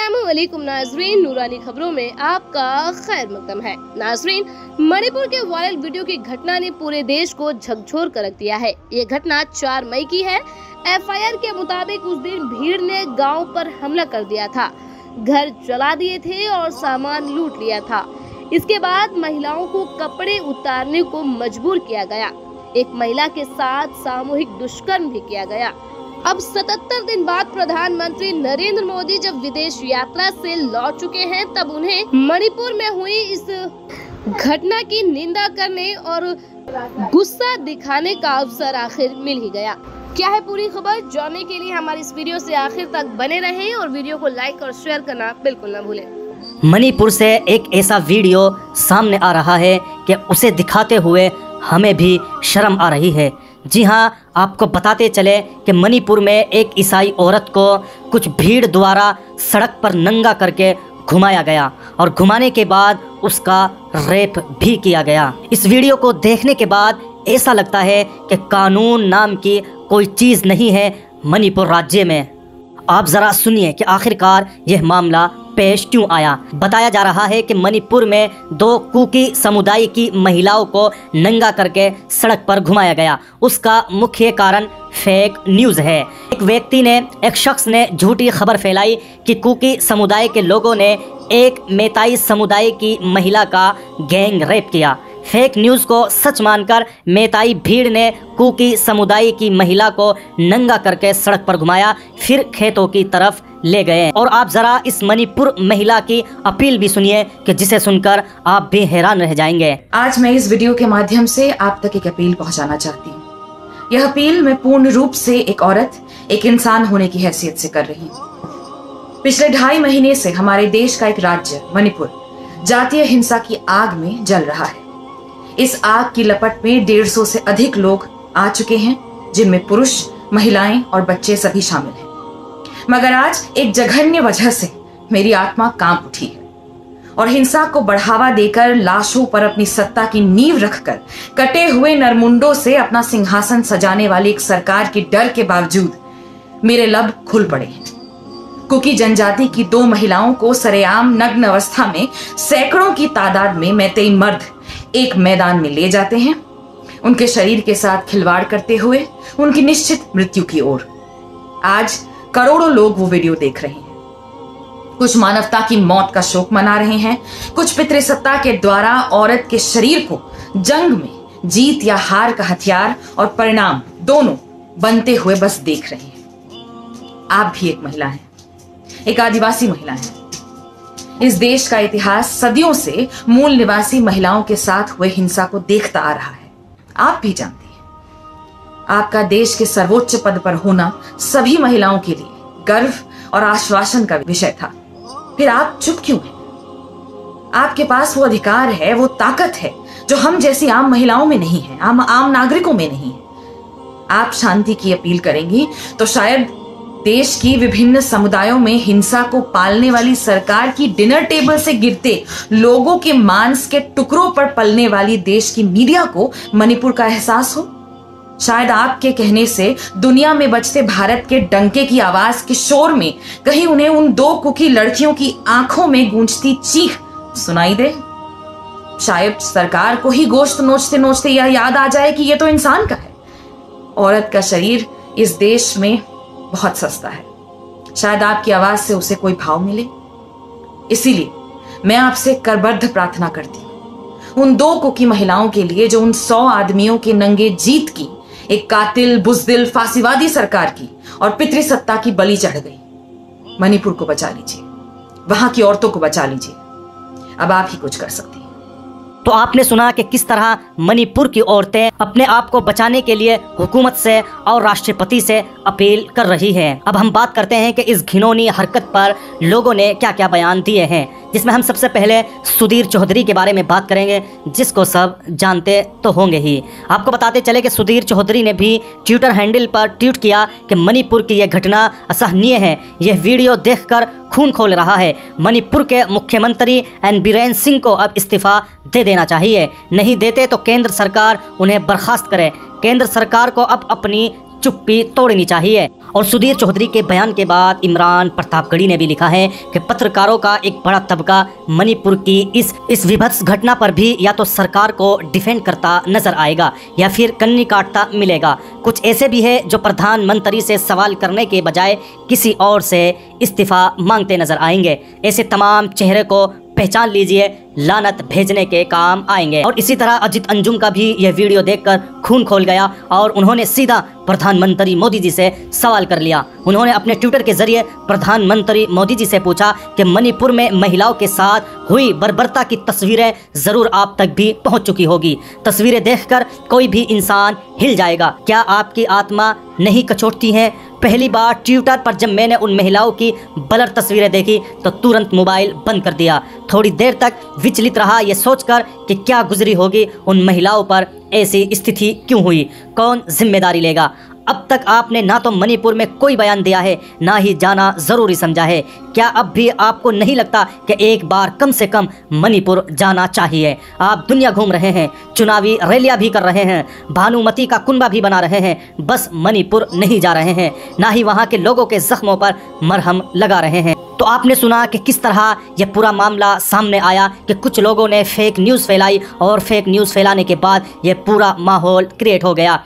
अस्सलामुअलैकुम नाजरीन, नूरानी खबरों में आपका खैर मकदम है। नाजरीन, मणिपुर के वायरल वीडियो की घटना ने पूरे देश को झकझोर कर रख दिया है। ये घटना 4 मई की है। एफआईआर के मुताबिक उस दिन भीड़ ने गांव पर हमला कर दिया था, घर जला दिए थे और सामान लूट लिया था। इसके बाद महिलाओं को कपड़े उतारने को मजबूर किया गया। एक महिला के साथ सामूहिक दुष्कर्म भी किया गया। अब 77 दिन बाद प्रधानमंत्री नरेंद्र मोदी जब विदेश यात्रा से लौट चुके हैं, तब उन्हें मणिपुर में हुई इस घटना की निंदा करने और गुस्सा दिखाने का अवसर आखिर मिल ही गया। क्या है पूरी खबर, जानने के लिए हमारी इस वीडियो से आखिर तक बने रहें और वीडियो को लाइक और शेयर करना बिल्कुल न भूलें। मणिपुर से एक ऐसा वीडियो सामने आ रहा है कि उसे दिखाते हुए हमें भी शर्म आ रही है। जी हाँ, आपको बताते चले कि मणिपुर में एक ईसाई औरत को कुछ भीड़ द्वारा सड़क पर नंगा करके घुमाया गया और घुमाने के बाद उसका रेप भी किया गया। इस वीडियो को देखने के बाद ऐसा लगता है कि कानून नाम की कोई चीज़ नहीं है मणिपुर राज्य में। आप ज़रा सुनिए कि आखिरकार यह मामला पेश क्यों आया। बताया जा रहा है कि मणिपुर में 2 कुकी समुदाय की महिलाओं को नंगा करके सड़क पर घुमाया गया। उसका मुख्य कारण फेक न्यूज़ है। एक शख्स ने झूठी खबर फैलाई कि कुकी समुदाय के लोगों ने एक मेताई समुदाय की महिला का गैंग रेप किया। फेक न्यूज़ को सच मानकर मेताई भीड़ ने कुकी समुदाय की महिला को नंगा करके सड़क पर घुमाया, फिर खेतों की तरफ ले गए। और आप ज़रा इस मणिपुर महिला की अपील भी सुनिए कि जिसे सुनकर आप भी हैरान रह जाएंगे। आज मैं इस वीडियो के माध्यम से आप तक एक अपील पहुंचाना चाहती हूँ। यह अपील मैं पूर्ण रूप से एक औरत, एक इंसान होने की हैसियत से कर रही हूँ। पिछले 2.5 महीने से हमारे देश का एक राज्य मणिपुर जातीय हिंसा की आग में जल रहा है। इस आग की लपट में 150 से अधिक लोग आ चुके हैं, जिनमें पुरुष, महिलाएं और बच्चे सभी शामिल हैं। मगर आज एक जघन्य वजह से मेरी आत्मा कांप उठी है और हिंसा को बढ़ावा देकर लाशों पर अपनी सत्ता की नींव रखकर कटे हुए नरमुंडों से अपना सिंहासन सजाने वाली एक सरकार के डर के बावजूद मेरे लब खुल पड़े हैं। कुकी जनजाति की 2 महिलाओं को सरेआम नग्न अवस्था में सैकड़ों की तादाद में मैतेई मर्द एक मैदान में ले जाते हैं, उनके शरीर के साथ खिलवाड़ करते हुए उनकी निश्चित मृत्यु की ओर। आज करोड़ों लोग वो वीडियो देख रहे हैं। कुछ मानवता की मौत का शोक मना रहे हैं, कुछ पितृसत्ता के द्वारा औरत के शरीर को जंग में जीत या हार का हथियार और परिणाम दोनों बनते हुए बस देख रहे हैं। आप भी एक महिला हैं, एक आदिवासी महिला हैं। इस देश का इतिहास सदियों से मूल निवासी महिलाओं के साथ हुए हिंसा को देखता आ रहा है। आप भी जानती हैं, आपका देश के सर्वोच्च पद पर होना सभी महिलाओं के लिए गर्व और आश्वासन का विषय था। फिर आप चुप क्यों हैं? आपके पास वो अधिकार है, वो ताकत है जो हम जैसी आम महिलाओं में नहीं है, आम नागरिकों में नहीं है। आप शांति की अपील करेंगी तो शायद देश की विभिन्न समुदायों में हिंसा को पालने वाली सरकार की डिनर टेबल से गिरते लोगों के मांस के टुकड़ों पर पलने वाली देश की मीडिया को मणिपुर का एहसास हो। शायद आपके कहने से दुनिया में बजते भारत के डंके की आवाज के शोर में कहीं उन्हें उन 2 कुकी लड़कियों की आंखों में गूंजती चीख सुनाई दे। शायद सरकार को ही गोश्त नोचते नोचते यह याद आ जाए कि यह तो इंसान का है। औरत का शरीर इस देश में बहुत सस्ता है। शायद आपकी आवाज से उसे कोई भाव मिले। इसीलिए मैं आपसे करबद्ध प्रार्थना करती हूं उन 2 कुकी महिलाओं के लिए जो उन 100 आदमियों के नंगे जीत की, एक कातिल, बुजदिल, फांसीवादी सरकार की और पितृसत्ता की बलि चढ़ गई। मणिपुर को बचा लीजिए, वहां की औरतों को बचा लीजिए। अब आप ही कुछ कर सकती हैं। तो आपने सुना कि किस तरह मणिपुर की औरतें अपने आप को बचाने के लिए हुकूमत से और राष्ट्रपति से अपील कर रही हैं। अब हम बात करते हैं कि इस घिनौनी हरकत पर लोगों ने क्या क्या बयान दिए हैं, जिसमें हम सबसे पहले सुधीर चौधरी के बारे में बात करेंगे, जिसको सब जानते तो होंगे ही। आपको बताते चले कि सुधीर चौधरी ने भी ट्विटर हैंडल पर ट्वीट किया कि मणिपुर की यह घटना असहनीय है। यह वीडियो देखकर खून खोल रहा है। मणिपुर के मुख्यमंत्री एन बीरेन सिंह को अब इस्तीफा दे देना चाहिए। नहीं देते तो केंद्र सरकार उन्हें बर्खास्त करे। केंद्र सरकार को अब अपनी चुप्पी तोड़नी चाहिए। और सुधीर चौधरी के बयान के बाद इमरान प्रतापगढ़ी ने भी लिखा है कि पत्रकारों का एक बड़ा तबका मणिपुर की इस विभत्स घटना पर भी या तो सरकार को डिफेंड करता नजर आएगा या फिर कन्नी काटता मिलेगा। कुछ ऐसे भी है जो प्रधानमंत्री से सवाल करने के बजाय किसी और से इस्तीफा मांगते नजर आएंगे। ऐसे तमाम चेहरे को पहचान लीजिए, लानत भेजने के काम आएंगे। और इसी तरह अजित अंजुम का भी यह वीडियो देखकर खून खोल गया और उन्होंने सीधा प्रधानमंत्री मोदी जी से सवाल कर लिया। उन्होंने अपने ट्विटर के जरिए प्रधानमंत्री मोदी जी से पूछा कि मणिपुर में महिलाओं के साथ हुई बर्बरता की तस्वीरें जरूर आप तक भी पहुंच चुकी होगी। तस्वीरें देखकर कोई भी इंसान हिल जाएगा। क्या आपकी आत्मा नहीं कचोटती है? पहली बार ट्विटर पर जब मैंने उन महिलाओं की ब्लर तस्वीरें देखी तो तुरंत मोबाइल बंद कर दिया। थोड़ी देर तक विचलित रहा ये सोचकर कि क्या गुजरी होगी उन महिलाओं पर, ऐसी स्थिति क्यों हुई, कौन जिम्मेदारी लेगा। अब तक आपने ना तो मणिपुर में कोई बयान दिया है, ना ही जाना जरूरी समझा है। क्या अब भी आपको नहीं लगता कि एक बार कम से कम मणिपुर जाना चाहिए? आप दुनिया घूम रहे हैं, चुनावी रैलियां भी कर रहे हैं, भानुमति का कुनबा भी बना रहे हैं, बस मणिपुर नहीं जा रहे हैं, ना ही वहां के लोगों के जख्मों पर मरहम लगा रहे हैं। तो आपने सुना कि किस तरह यह पूरा मामला सामने आया कि कुछ लोगों ने फेक न्यूज़ फैलाई और फेक न्यूज़ फैलाने के बाद यह पूरा माहौल क्रिएट हो गया।